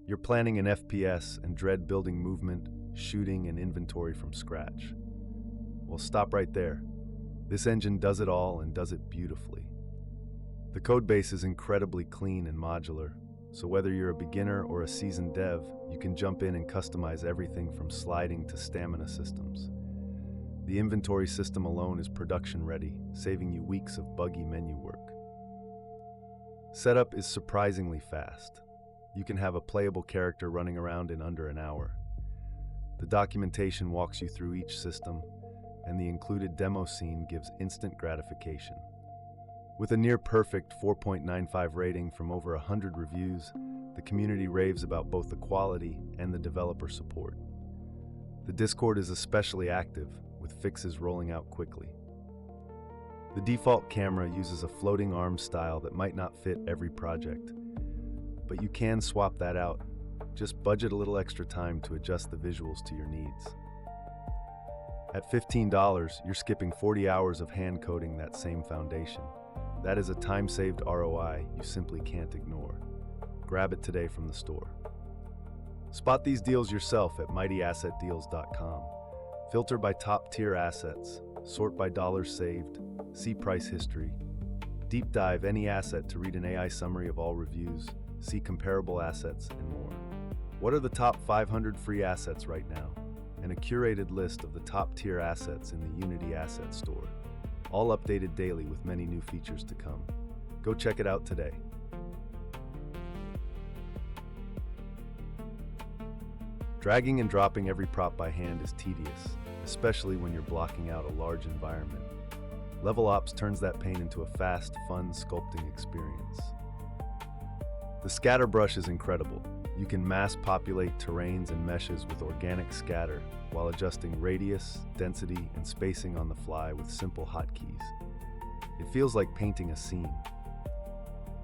You're planning an FPS and dread building movement, shooting, and inventory from scratch. Well, stop right there. This engine does it all and does it beautifully. The codebase is incredibly clean and modular, so whether you're a beginner or a seasoned dev, you can jump in and customize everything from sliding to stamina systems. The inventory system alone is production ready, saving you weeks of buggy menu work. Setup is surprisingly fast. You can have a playable character running around in under an hour. The documentation walks you through each system, and the included demo scene gives instant gratification. With a near-perfect 4.95 rating from over 100 reviews, the community raves about both the quality and the developer support. The Discord is especially active, with fixes rolling out quickly. The default camera uses a floating arm style that might not fit every project, but you can swap that out. Just budget a little extra time to adjust the visuals to your needs. At $15, you're skipping 40 hours of hand coding that same foundation. That is a time-saved ROI you simply can't ignore. Grab it today from the store. Spot these deals yourself at mightyassetdeals.com. Filter by top-tier assets, sort by dollars saved, see price history. Deep dive any asset to read an AI summary of all reviews, see comparable assets, and more. What are the top 500 free assets right now? And a curated list of the top-tier assets in the Unity Asset Store. All updated daily with many new features to come. Go check it out today. Dragging and dropping every prop by hand is tedious, especially when you're blocking out a large environment. LevelOps turns that pain into a fast, fun sculpting experience. The scatter brush is incredible. You can mass populate terrains and meshes with organic scatter while adjusting radius, density, and spacing on the fly with simple hotkeys. It feels like painting a scene.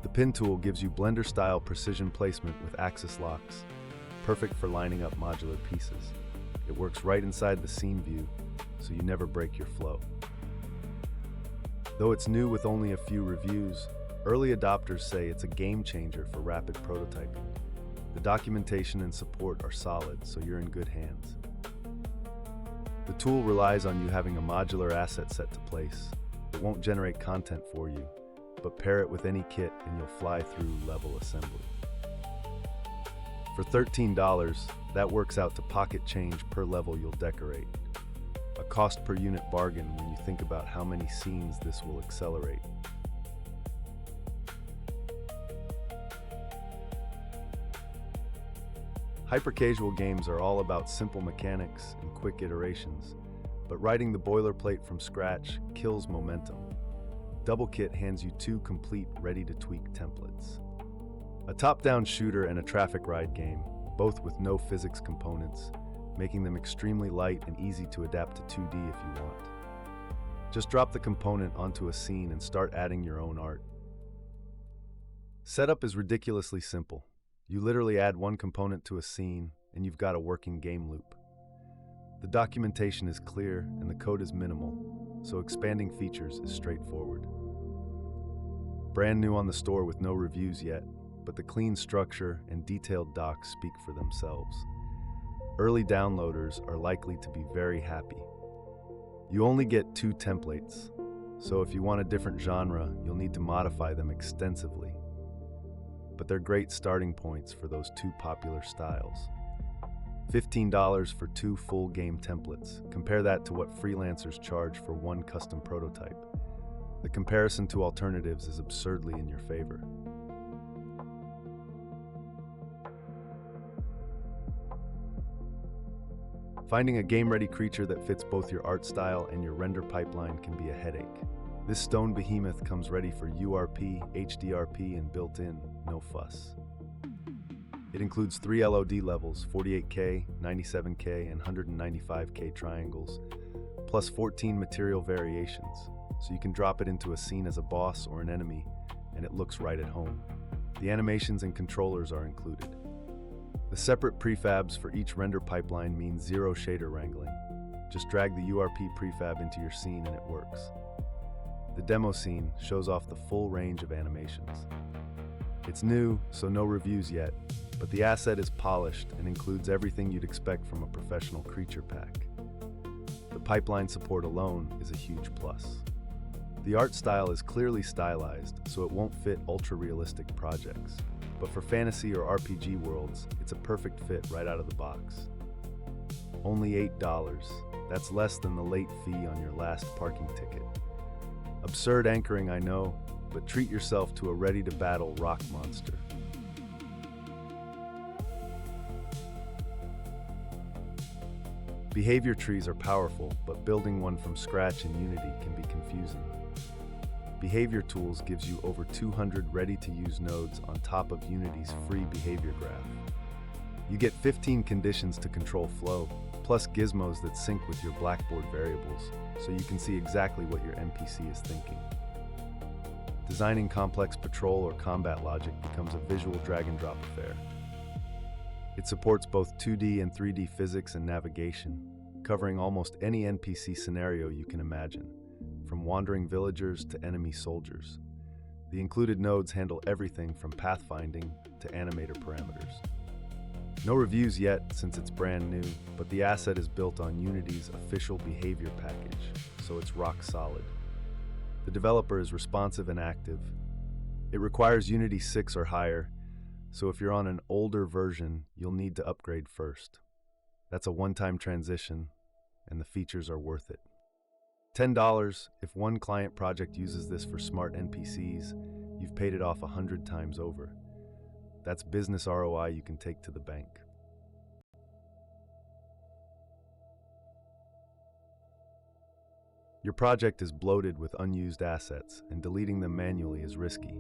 The pin tool gives you Blender-style precision placement with axis locks, perfect for lining up modular pieces. It works right inside the scene view, so you never break your flow. Though it's new with only a few reviews, early adopters say it's a game changer for rapid prototyping. The documentation and support are solid, so you're in good hands. The tool relies on you having a modular asset set to place. It won't generate content for you, but pair it with any kit and you'll fly through level assembly. For $13, that works out to pocket change per level you'll decorate. A cost per unit bargain when you think about how many scenes this will accelerate. Hypercasual games are all about simple mechanics and quick iterations, but writing the boilerplate from scratch kills momentum. Toolkit hands you two complete, ready-to-tweak templates. A top-down shooter and a traffic ride game, both with no physics components, making them extremely light and easy to adapt to 2D if you want. Just drop the component onto a scene and start adding your own art. Setup is ridiculously simple. You literally add one component to a scene, and you've got a working game loop. The documentation is clear, and the code is minimal, so expanding features is straightforward. Brand new on the store with no reviews yet, but the clean structure and detailed docs speak for themselves. Early downloaders are likely to be very happy. You only get 2 templates, so if you want a different genre, you'll need to modify them extensively. But they're great starting points for those 2 popular styles. $15 for 2 full game templates. Compare that to what freelancers charge for 1 custom prototype. The comparison to alternatives is absurdly in your favor. Finding a game-ready creature that fits both your art style and your render pipeline can be a headache. This stone behemoth comes ready for URP, HDRP, and built-in, no fuss. It includes 3 LOD levels, 48K, 97K, and 195K triangles, plus 14 material variations, so you can drop it into a scene as a boss or an enemy, and it looks right at home. The animations and controllers are included. The separate prefabs for each render pipeline means 0 shader wrangling. Just drag the URP prefab into your scene and it works. The demo scene shows off the full range of animations. It's new, so no reviews yet, but the asset is polished and includes everything you'd expect from a professional creature pack. The pipeline support alone is a huge plus. The art style is clearly stylized, so it won't fit ultra-realistic projects. But for fantasy or RPG worlds, it's a perfect fit right out of the box. Only $8. That's less than the late fee on your last parking ticket. Absurd anchoring, I know, but treat yourself to a ready-to-battle rock monster. Behavior trees are powerful, but building one from scratch in Unity can be confusing. Behavior Tools gives you over 200 ready-to-use nodes on top of Unity's free behavior graph. You get 15 conditions to control flow, plus gizmos that sync with your Blackboard variables, so you can see exactly what your NPC is thinking. Designing complex patrol or combat logic becomes a visual drag-and-drop affair. It supports both 2D and 3D physics and navigation, covering almost any NPC scenario you can imagine, from wandering villagers to enemy soldiers. The included nodes handle everything from pathfinding to animator parameters. No reviews yet since it's brand new, but the asset is built on Unity's official behavior package, so it's rock solid. The developer is responsive and active. It requires Unity 6 or higher, so if you're on an older version, you'll need to upgrade first. That's a one-time transition, and the features are worth it. $10, if one client project uses this for smart NPCs, you've paid it off 100 times over. That's business ROI you can take to the bank. Your project is bloated with unused assets, and deleting them manually is risky.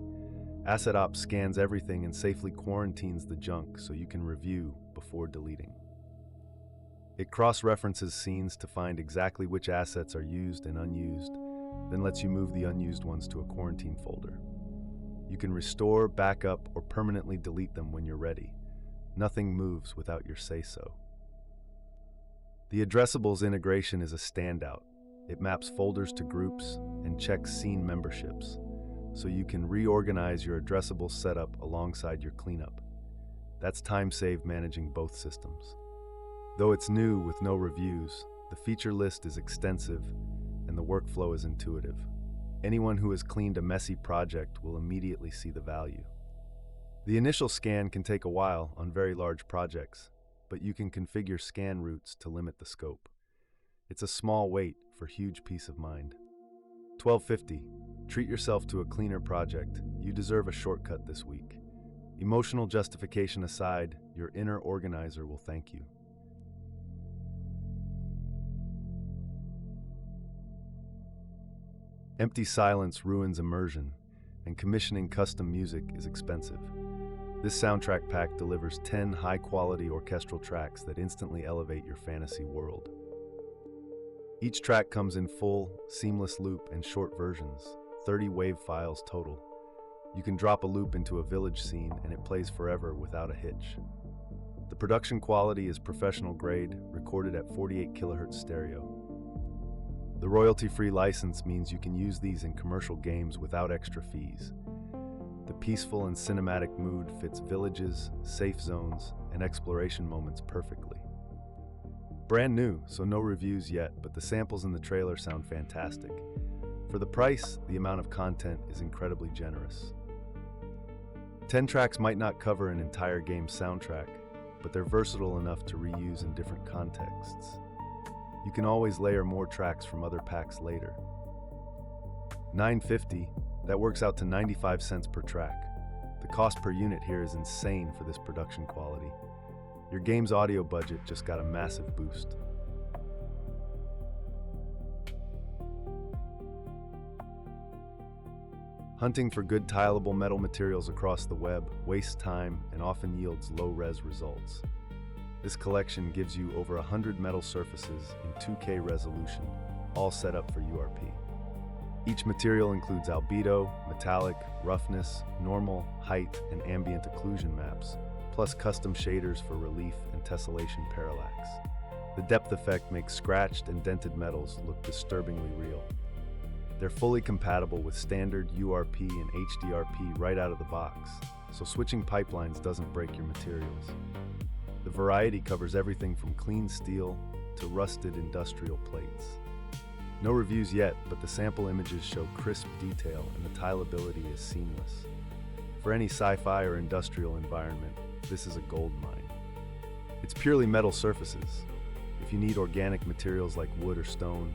AssetOps scans everything and safely quarantines the junk so you can review before deleting. It cross-references scenes to find exactly which assets are used and unused, then lets you move the unused ones to a quarantine folder. You can restore, backup, or permanently delete them when you're ready. Nothing moves without your say-so. The addressables integration is a standout. It maps folders to groups and checks scene memberships, so you can reorganize your addressable setup alongside your cleanup. That's time saved managing both systems. Though it's new with no reviews, the feature list is extensive and the workflow is intuitive. Anyone who has cleaned a messy project will immediately see the value. The initial scan can take a while on very large projects, but you can configure scan routes to limit the scope. It's a small wait for huge peace of mind. $12.50. Treat yourself to a cleaner project. You deserve a shortcut this week. Emotional justification aside, your inner organizer will thank you. Empty silence ruins immersion, and commissioning custom music is expensive. This soundtrack pack delivers 10 high-quality orchestral tracks that instantly elevate your fantasy world. Each track comes in full, seamless loop and short versions, 30 wave files total. You can drop a loop into a village scene and it plays forever without a hitch. The production quality is professional grade, recorded at 48 kHz stereo. The royalty-free license means you can use these in commercial games without extra fees. The peaceful and cinematic mood fits villages, safe zones, and exploration moments perfectly. Brand new, so no reviews yet, but the samples in the trailer sound fantastic. For the price, the amount of content is incredibly generous. 10 tracks might not cover an entire game's soundtrack, but they're versatile enough to reuse in different contexts. You can always layer more tracks from other packs later. $9.50, that works out to 95 cents per track. The cost per unit here is insane for this production quality. Your game's audio budget just got a massive boost. Hunting for good tileable metal materials across the web wastes time and often yields low-res results. This collection gives you over 100 metal surfaces in 2K resolution, all set up for URP. Each material includes albedo, metallic, roughness, normal, height, and ambient occlusion maps, plus custom shaders for relief and tessellation parallax. The depth effect makes scratched and dented metals look disturbingly real. They're fully compatible with standard URP and HDRP right out of the box, so switching pipelines doesn't break your materials. The variety covers everything from clean steel to rusted industrial plates. No reviews yet, but the sample images show crisp detail and the tileability is seamless. For any sci-fi or industrial environment, this is a gold mine. It's purely metal surfaces. If you need organic materials like wood or stone,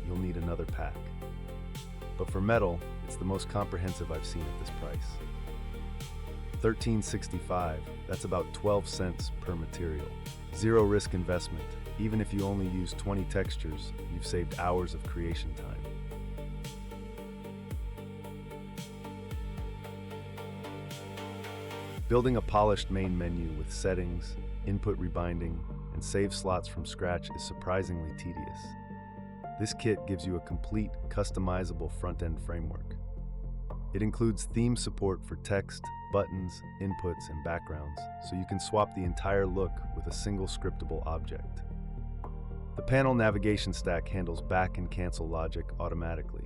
you'll need another pack. But for metal, it's the most comprehensive I've seen at this price. $13.65, that's about 12 cents per material. Zero risk investment. Even if you only use 20 textures, you've saved hours of creation time. Building a polished main menu with settings, input rebinding, and save slots from scratch is surprisingly tedious. This kit gives you a complete, customizable front-end framework. It includes theme support for text, buttons, inputs, and backgrounds, so you can swap the entire look with a single scriptable object. The panel navigation stack handles back and cancel logic automatically.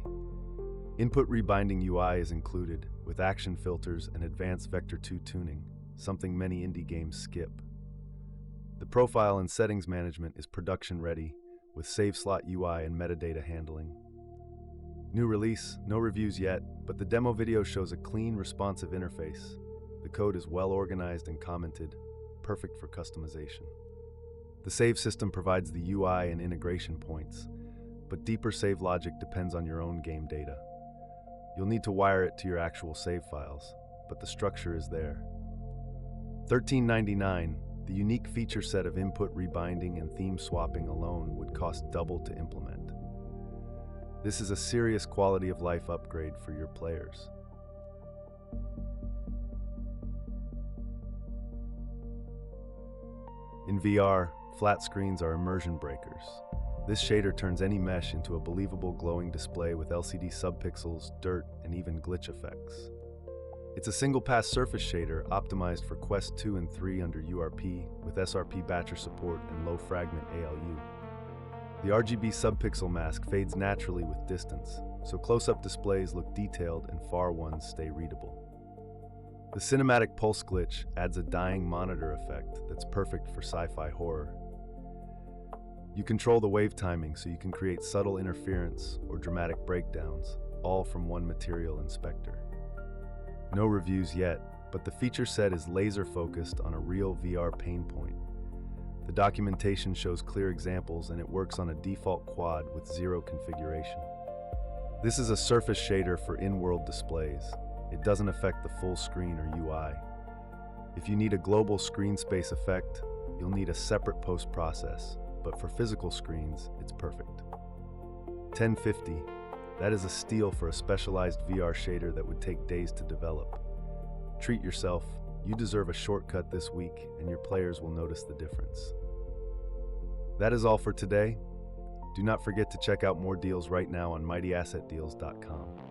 Input rebinding UI is included, with action filters and advanced Vector 2 tuning, something many indie games skip. The profile and settings management is production ready, with save slot UI and metadata handling. New release, no reviews yet, but the demo video shows a clean, responsive interface. The code is well organized and commented, perfect for customization. The save system provides the UI and integration points, but deeper save logic depends on your own game data. You'll need to wire it to your actual save files, but the structure is there. $13.99, the unique feature set of input rebinding and theme swapping alone would cost double to implement. This is a serious quality of life upgrade for your players. In VR, flat screens are immersion breakers. This shader turns any mesh into a believable glowing display with LCD subpixels, dirt, and even glitch effects. It's a single-pass surface shader optimized for Quest 2 and 3 under URP with SRP batcher support and low fragment ALU. The RGB subpixel mask fades naturally with distance, so close-up displays look detailed and far ones stay readable. The cinematic pulse glitch adds a dying monitor effect that's perfect for sci-fi horror. You control the wave timing so you can create subtle interference or dramatic breakdowns, all from one material inspector. No reviews yet, but the feature set is laser-focused on a real VR pain point. The documentation shows clear examples and it works on a default quad with zero configuration. This is a surface shader for in-world displays. It doesn't affect the full screen or UI. If you need a global screen space effect, you'll need a separate post-process, but for physical screens, it's perfect. $10.50, that is a steal for a specialized VR shader that would take days to develop. Treat yourself, you deserve a shortcut this week and your players will notice the difference. That is all for today. Do not forget to check out more deals right now on mightyassetdeals.com.